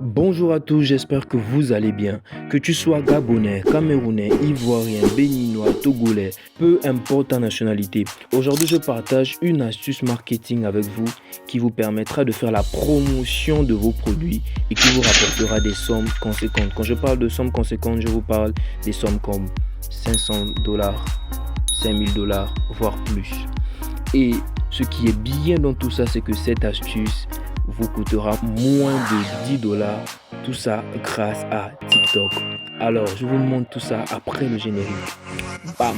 Bonjour à tous, j'espère que vous allez bien. Que tu sois gabonais, camerounais, ivoirien, béninois, togolais, peu importe ta nationalité. Aujourd'hui, je partage une astuce marketing avec vous qui vous permettra de faire la promotion de vos produits et qui vous rapportera des sommes conséquentes. Quand je parle de sommes conséquentes, je vous parle des sommes comme 500 dollars, 5000 dollars, voire plus. Et ce qui est bien dans tout ça, c'est que cette astuce vous coûtera moins de 10 dollars. Tout ça grâce à TikTok. Alors, je vous montre tout ça après le générique. Bam!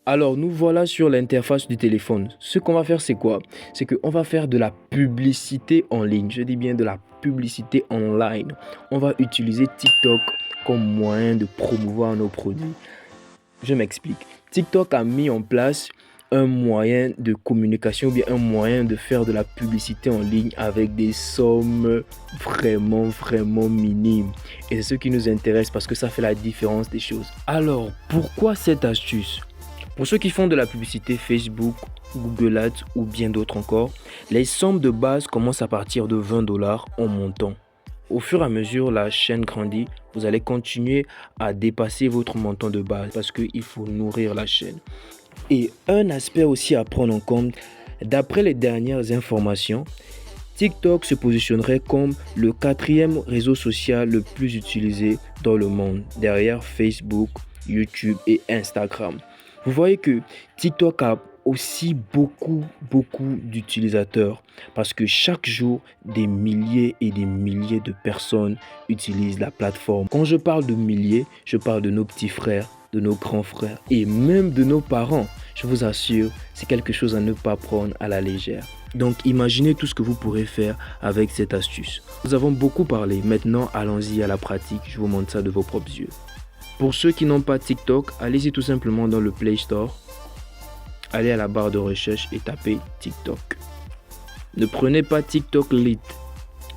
Alors, nous voilà sur l'interface du téléphone. Ce qu'on va faire, c'est quoi? C'est qu'on va faire de la publicité en ligne. Je dis bien de la publicité online. On va utiliser TikTok comme moyen de promouvoir nos produits. Je m'explique. TikTok a mis en place un moyen de communication ou bien un moyen de faire de la publicité en ligne avec des sommes vraiment minimes. Et c'est ce qui nous intéresse parce que ça fait la différence des choses. Alors, pourquoi cette astuce? Pour ceux qui font de la publicité Facebook, Google Ads ou bien d'autres encore, les sommes de base commencent à partir de 20 dollars en montant. Au fur et à mesure, la chaîne grandit, vous allez continuer à dépasser votre montant de base parce qu'il faut nourrir la chaîne. Et un aspect aussi à prendre en compte, d'après les dernières informations, TikTok se positionnerait comme le 4e réseau social le plus utilisé dans le monde, derrière Facebook, YouTube et Instagram. Vous voyez que TikTok a aussi beaucoup d'utilisateurs parce que chaque jour, des milliers et des milliers de personnes utilisent la plateforme. Quand je parle de milliers, je parle de nos petits frères, de nos grands frères et même de nos parents. Je vous assure, c'est quelque chose à ne pas prendre à la légère. Donc imaginez tout ce que vous pourrez faire avec cette astuce. Nous avons beaucoup parlé, maintenant allons-y à la pratique, je vous montre ça de vos propres yeux. Pour ceux qui n'ont pas TikTok, allez-y tout simplement dans le Play Store. Allez à la barre de recherche et tapez TikTok. Ne prenez pas TikTok Lite.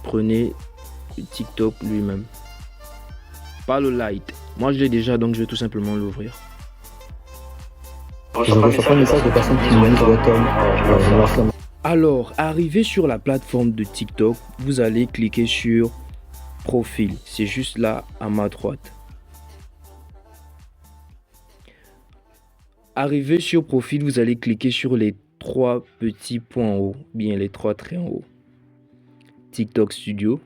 Prenez TikTok lui-même. Pas le Lite. Moi je l'ai déjà donc je vais tout simplement l'ouvrir. Je reçois pas de message de personnes qui me disent welcome. Alors, arrivé sur la plateforme de TikTok, vous allez cliquer sur Profil. C'est juste là à ma droite. Arrivé sur Profil, vous allez cliquer sur les 3 petits points en haut, bien les 3 traits en haut. TikTok Studio.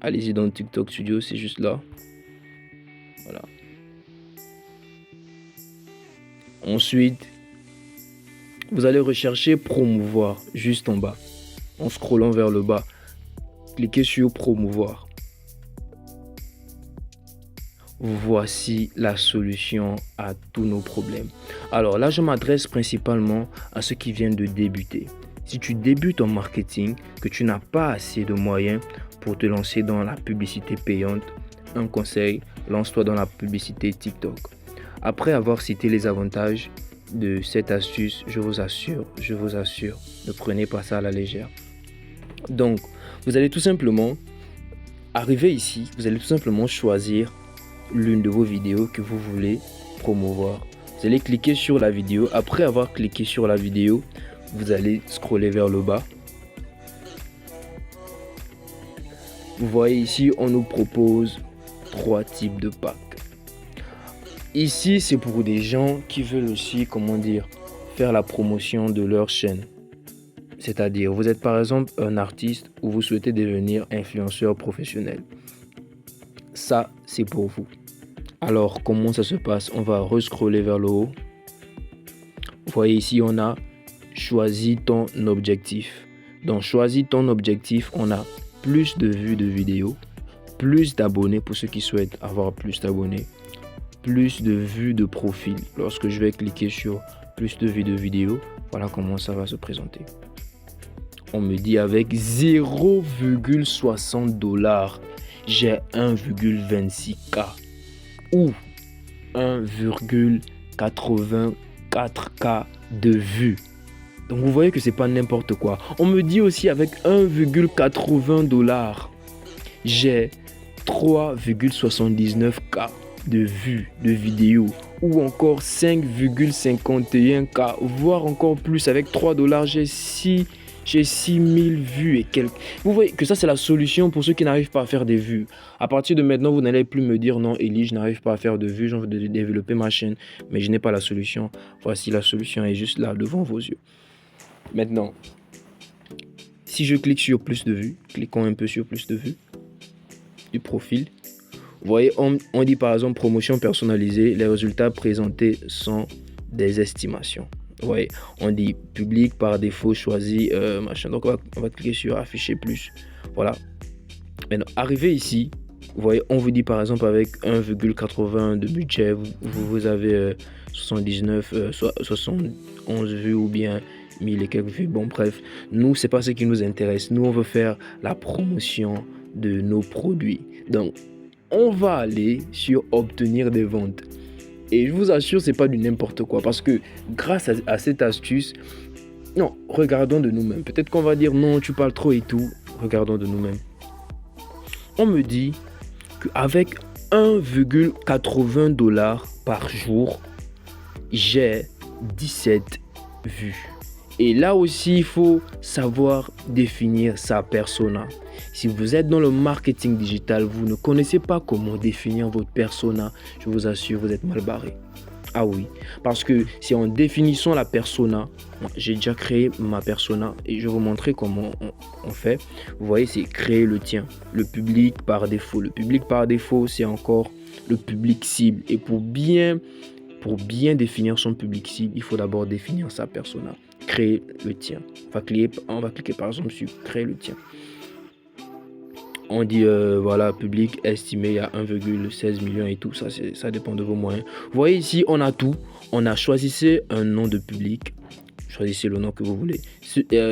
Allez-y dans TikTok Studio, c'est juste là. Voilà. Ensuite, vous allez rechercher promouvoir juste en bas. En scrollant vers le bas, cliquez sur promouvoir. Voici la solution à tous nos problèmes. Alors là, je m'adresse principalement à ceux qui viennent de débuter. Si tu débutes en marketing, que tu n'as pas assez de moyens pour te lancer dans la publicité payante, un conseil, lance-toi dans la publicité TikTok. Après avoir cité les avantages de cette astuce, je vous assure, ne prenez pas ça à la légère. Donc, vous allez tout simplement arriver ici, vous allez tout simplement choisir l'une de vos vidéos que vous voulez promouvoir. Vous allez cliquer sur la vidéo. Après avoir cliqué sur la vidéo, vous allez scroller vers le bas. Vous voyez ici, on nous propose 3 types de packs. Ici, c'est pour des gens qui veulent aussi, faire la promotion de leur chaîne. C'est-à-dire, vous êtes par exemple un artiste ou vous souhaitez devenir influenceur professionnel. Ça, c'est pour vous. Alors, comment ça se passe? On va rescroller vers le haut. Vous voyez ici, on a choisi ton objectif. Dans choisis ton objectif, on a plus de vues de vidéos, plus d'abonnés pour ceux qui souhaitent avoir plus d'abonnés, plus de vues de profil. Lorsque je vais cliquer sur plus de vues de vidéos, voilà comment ça va se présenter. On me dit avec 0,60 dollars, j'ai 1,26K ou 1,84K de vues. Donc vous voyez que c'est pas n'importe quoi. On me dit aussi avec 1,80 dollars, j'ai 3,79K de vues de vidéos ou encore 5,51K, voire encore plus. Avec $3, j'ai 6000 vues et quelques. Vous voyez que ça, c'est la solution pour ceux qui n'arrivent pas à faire des vues. À partir de maintenant, vous n'allez plus me dire non, Eli, je n'arrive pas à faire de vues, j'ai envie de développer ma chaîne, mais je n'ai pas la solution. Voici la solution, elle est juste là devant vos yeux. Maintenant, si je clique sur plus de vues, cliquons un peu sur plus de vues du profil. Vous voyez, on dit par exemple promotion personnalisée, les résultats présentés sont des estimations. Vous voyez, on dit public par défaut choisi, machin. Donc on va cliquer sur afficher plus. Voilà. Maintenant, arrivé ici, vous voyez, on vous dit par exemple avec 1,80 de budget, vous avez 71 vues ou bien 1000 et quelques vues. Bon, bref, nous, c'est pas ce qui nous intéresse. Nous, on veut faire la promotion de nos produits. Donc, on va aller sur obtenir des ventes. Et je vous assure, c'est pas du n'importe quoi. Parce que grâce à cette astuce, non, regardons de nous-mêmes. Peut-être qu'on va dire non, tu parles trop et tout. Regardons de nous-mêmes. On me dit qu'avec 1,80$ par jour, j'ai 17 vues. Et là aussi, il faut savoir définir sa persona. Si vous êtes dans le marketing digital, vous ne connaissez pas comment définir votre persona, je vous assure, vous êtes mal barré. Ah oui, parce que c'est en définissant la persona, j'ai déjà créé ma persona et je vais vous montrer comment on fait. Vous voyez, c'est créer le tien, le public par défaut. Le public par défaut, c'est encore le public cible. Et pour bien définir son public cible, il faut d'abord définir sa persona. Créer le tien. On va cliquer par exemple sur créer le tien. On dit voilà, public estimé à 1,16 million et tout, ça dépend de vos moyens. Vous voyez ici, on a tout. On a choisi un nom de public. Choisissez le nom que vous voulez.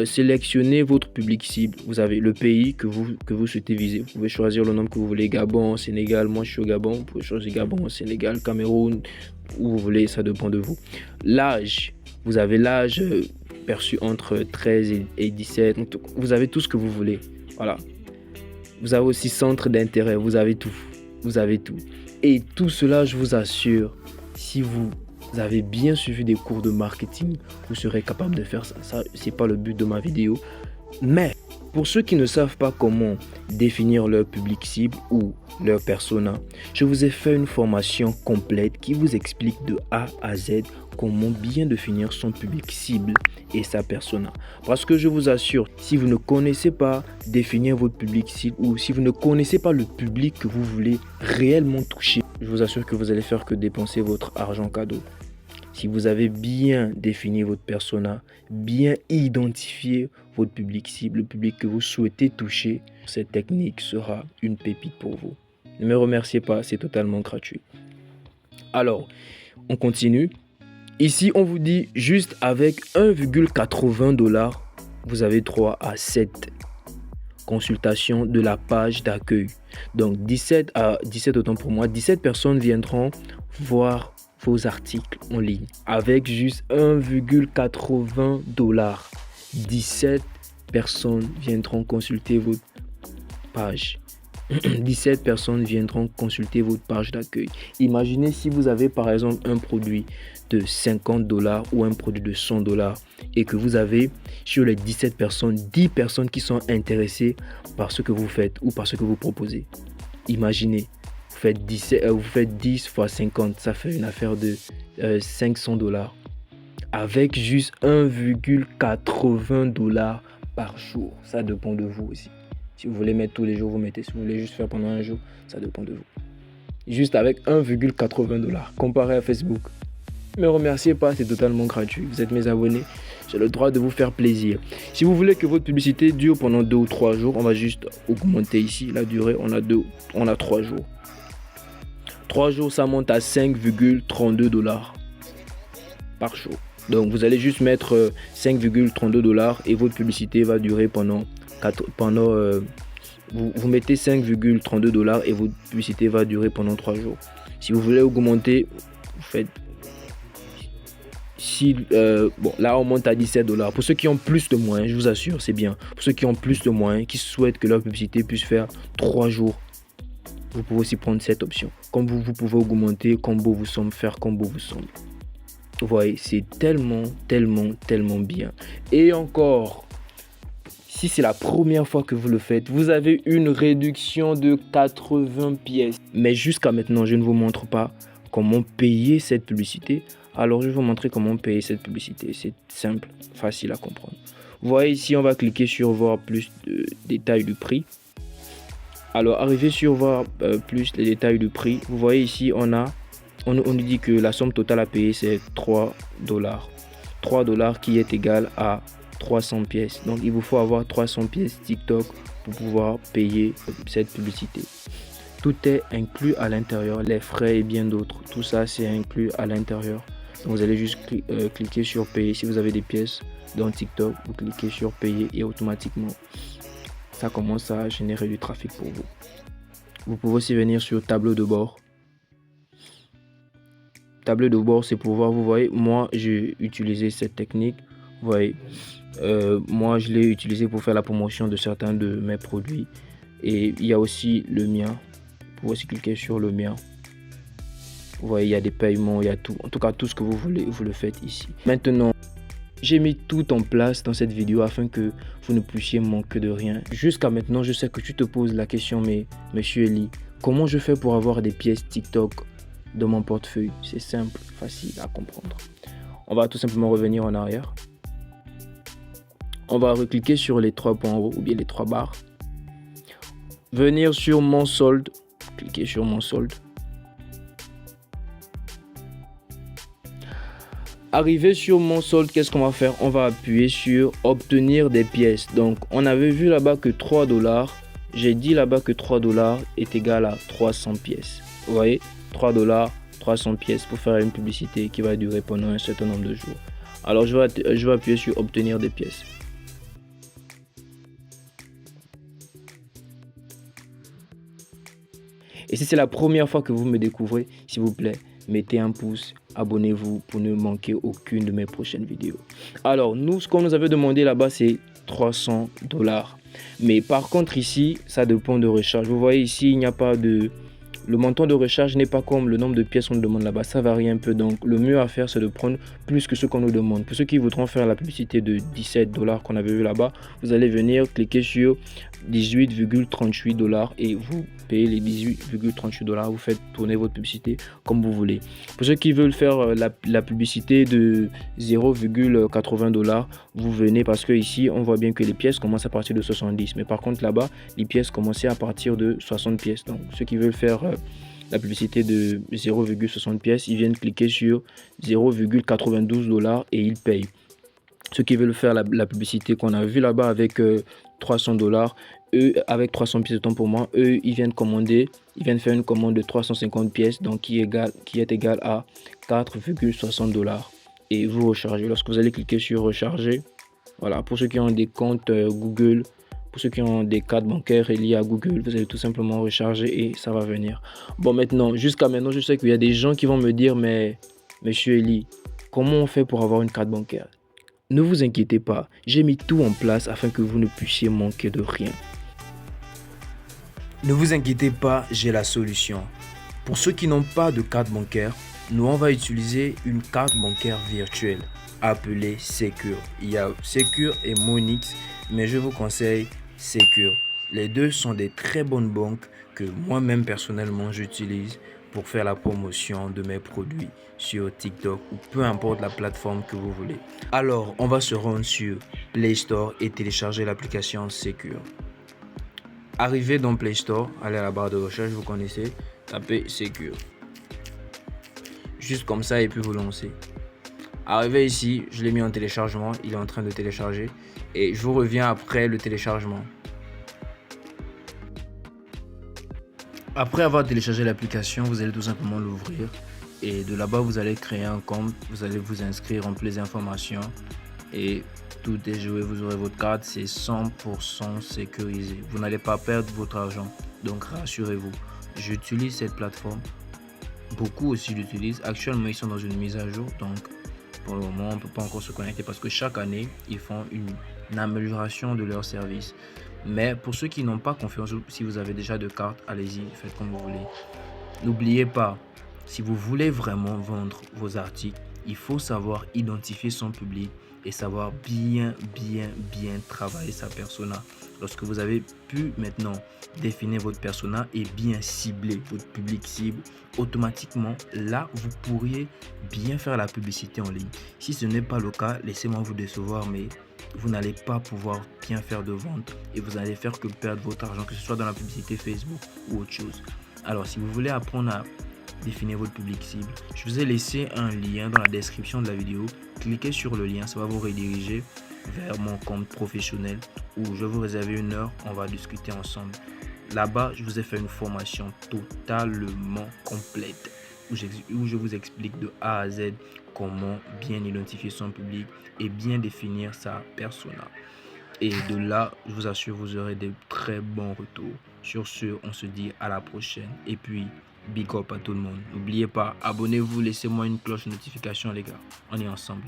Sélectionnez votre public cible. Vous avez le pays que vous souhaitez viser. Vous pouvez choisir le nom que vous voulez. Gabon, Sénégal. Moi, je suis au Gabon. Vous pouvez choisir Gabon, Sénégal, Cameroun, où vous voulez. Ça dépend de vous. L'âge. Vous avez l'âge perçu entre 13 et 17. Vous avez tout ce que vous voulez. Voilà. Vous avez aussi centre d'intérêt. Vous avez tout. Vous avez tout. Et tout cela, je vous assure, si vous avez bien suivi des cours de marketing, vous serez capable de faire ça. Ça, c'est pas le but de ma vidéo. Mais pour ceux qui ne savent pas comment définir leur public cible ou leur persona, je vous ai fait une formation complète qui vous explique de A à Z comment bien définir son public cible et sa persona. Parce que je vous assure, si vous ne connaissez pas définir votre public cible ou si vous ne connaissez pas le public que vous voulez réellement toucher, je vous assure que vous allez faire que dépenser votre argent cadeau. Si vous avez bien défini votre persona, bien identifié votre public cible, le public que vous souhaitez toucher, cette technique sera une pépite pour vous. Ne me remerciez pas, c'est totalement gratuit. Alors, on continue. Ici, on vous dit juste avec 1,80$, vous avez 3 à 7 consultations de la page d'accueil. Donc 17 autant pour moi, 17 personnes viendront voir vos articles en ligne avec juste 1,80$. 17 personnes viendront consulter votre page. 17 personnes viendront consulter votre page d'accueil. Imaginez si vous avez par exemple un produit de $50 ou un produit de $100 et que vous avez sur les 17 personnes, 10 personnes qui sont intéressées par ce que vous faites ou par ce que vous proposez. Imaginez, vous faites 10 fois 50, ça fait une affaire de $500 avec juste 1,80$ par jour. Ça dépend de vous aussi. Si vous voulez mettre tous les jours, vous mettez. Si vous voulez juste faire pendant un jour, ça dépend de vous. Juste avec 1,80$, comparé à Facebook. Ne me remerciez pas, c'est totalement gratuit. Vous êtes mes abonnés, j'ai le droit de vous faire plaisir. Si vous voulez que votre publicité dure pendant 2 ou 3 jours, on va juste augmenter ici la durée. On a 3 jours. 3 jours, ça monte à 5,32$ par jour. Donc vous allez juste mettre 5,32$ et votre publicité va durer pendant vous mettez 5,32$ et votre publicité va durer pendant 3 jours. Si vous voulez augmenter, vous faites si bon, là on monte à 17 $. Pour ceux qui ont plus de moyens, je vous assure, c'est bien. Pour ceux qui ont plus de moyens, qui souhaitent que leur publicité puisse faire 3 jours, vous pouvez aussi prendre cette option. Comme vous pouvez augmenter comme beau vous semble, faire comme beau vous semble. Vous voyez, c'est tellement bien. Et encore, si c'est la première fois que vous le faites, vous avez une réduction de 80 pièces. Mais jusqu'à maintenant, je ne vous montre pas comment payer cette publicité. Alors, je vais vous montrer comment payer cette publicité. C'est simple, facile à comprendre. Vous voyez ici, on va cliquer sur voir plus de détails du prix. Alors, arrivé sur voir plus les détails du prix, vous voyez ici, on nous dit que la somme totale à payer, c'est 3 $. 3 $ qui est égal à 300 pièces. Donc, il vous faut avoir 300 pièces TikTok pour pouvoir payer cette publicité. Tout est inclus à l'intérieur, les frais et bien d'autres. Tout ça, c'est inclus à l'intérieur. Donc, vous allez juste cliquer sur payer. Si vous avez des pièces dans TikTok, vous cliquez sur payer et automatiquement, ça commence à générer du trafic pour vous. Vous pouvez aussi venir sur tableau de bord. Tableau de bord, c'est pour voir, vous voyez, moi j'ai utilisé cette technique. Vous voyez, moi je l'ai utilisé pour faire la promotion de certains de mes produits. Et il y a aussi le mien. Vous pouvez aussi cliquer sur le mien. Vous voyez, il y a des paiements, il y a tout. En tout cas, tout ce que vous voulez, vous le faites ici. Maintenant, j'ai mis tout en place dans cette vidéo afin que vous ne puissiez manquer de rien. Jusqu'à maintenant, je sais que tu te poses la question, mais monsieur Eli, comment je fais pour avoir des pièces TikTok dans mon portefeuille? C'est simple, facile à comprendre. On va tout simplement revenir en arrière. On va recliquer sur les 3 points en haut ou bien les 3 barres. Venir sur mon solde. Cliquez sur mon solde. Arrivé sur mon solde, qu'est-ce qu'on va faire? On va appuyer sur obtenir des pièces. Donc, on avait vu là-bas que 3 $. J'ai dit là-bas que 3 $ est égal à 300 pièces. Vous voyez, 3 $, 300 pièces pour faire une publicité qui va durer pendant un certain nombre de jours. Alors, je vais appuyer sur obtenir des pièces. Et si c'est la première fois que vous me découvrez, s'il vous plaît, mettez un pouce, abonnez-vous pour ne manquer aucune de mes prochaines vidéos. Alors, ce qu'on nous avait demandé là-bas, c'est 300 $. Mais par contre, ici, ça dépend de recharge. Vous voyez ici, il n'y a pas de... Le montant de recharge n'est pas comme le nombre de pièces qu'on nous demande là-bas. Ça varie un peu. Donc, le mieux à faire, c'est de prendre plus que ce qu'on nous demande. Pour ceux qui voudront faire la publicité de 17 $ qu'on avait vu là-bas, vous allez venir cliquer sur 18,38 $ et vous payez les 18,38 $. Vous faites tourner votre publicité comme vous voulez. Pour ceux qui veulent faire la publicité de 0,80 $, vous venez parce que ici, on voit bien que les pièces commencent à partir de 70. Mais par contre, là-bas, les pièces commençaient à partir de 60 pièces. Donc, ceux qui veulent faire la publicité de 0,60 pièces, ils viennent cliquer sur 0,92 $ et ils payent. Ceux qui veulent faire la publicité qu'on a vu là-bas avec 300 $, eux, avec 300 pièces de temps pour moi, eux, ils viennent faire une commande de 350 pièces, donc qui est égal à 4,60 $. Et vous rechargez. Lorsque vous allez cliquer sur recharger, voilà, pour ceux qui ont des comptes Google, pour ceux qui ont des cartes bancaires reliées à Google, vous allez tout simplement recharger et ça va venir. Bon, maintenant, jusqu'à maintenant, je sais qu'il y a des gens qui vont me dire, mais monsieur Eli, comment on fait pour avoir une carte bancaire? Ne vous inquiétez pas, j'ai mis tout en place afin que vous ne puissiez manquer de rien. Ne vous inquiétez pas, j'ai la solution. Pour ceux qui n'ont pas de carte bancaire, nous on va utiliser une carte bancaire virtuelle appelée Secure. Il y a Secure et Monix, mais je vous conseille Secure. Les deux sont des très bonnes banques que moi-même personnellement j'utilise pour faire la promotion de mes produits sur TikTok ou peu importe la plateforme que vous voulez. Alors, on va se rendre sur Play Store et télécharger l'application Secure. Arrivez dans Play Store, allez à la barre de recherche, vous connaissez, tapez Secure. Juste comme ça et puis vous lancez. Arrivé ici, je l'ai mis en téléchargement, il est en train de télécharger et je vous reviens après le téléchargement. Après avoir téléchargé l'application, vous allez tout simplement l'ouvrir et de là-bas vous allez créer un compte, vous allez vous inscrire, remplir les informations et tout est joué, vous aurez votre carte, c'est 100% sécurisé. Vous n'allez pas perdre votre argent, donc rassurez-vous. J'utilise cette plateforme, beaucoup aussi l'utilisent. Actuellement ils sont dans une mise à jour, donc Pour le moment, on ne peut pas encore se connecter parce que chaque année, ils font une amélioration de leur service. Mais pour ceux qui n'ont pas confiance, ou si vous avez déjà de cartes, allez-y, faites comme vous voulez. N'oubliez pas, si vous voulez vraiment vendre vos articles, il faut savoir identifier son public et savoir bien travailler sa persona. Lorsque vous avez pu maintenant définir votre persona et bien cibler votre public cible, automatiquement, là, vous pourriez bien faire la publicité en ligne. Si ce n'est pas le cas, laissez-moi vous décevoir, mais vous n'allez pas pouvoir bien faire de vente et vous allez faire que perdre votre argent, que ce soit dans la publicité Facebook ou autre chose. Alors, si vous voulez apprendre à définir votre public cible, je vous ai laissé un lien dans la description de la vidéo. Cliquez sur le lien, ça va vous rediriger vers mon compte professionnel où je vais vous réserver une heure, on va discuter ensemble. Là-bas, je vous ai fait une formation totalement complète où je vous explique de A à Z comment bien identifier son public et bien définir sa persona. Et de là, je vous assure, vous aurez de très bons retours. Sur ce, on se dit à la prochaine. Et puis, big up à tout le monde. N'oubliez pas, abonnez-vous, laissez-moi une cloche de notification, les gars. On est ensemble.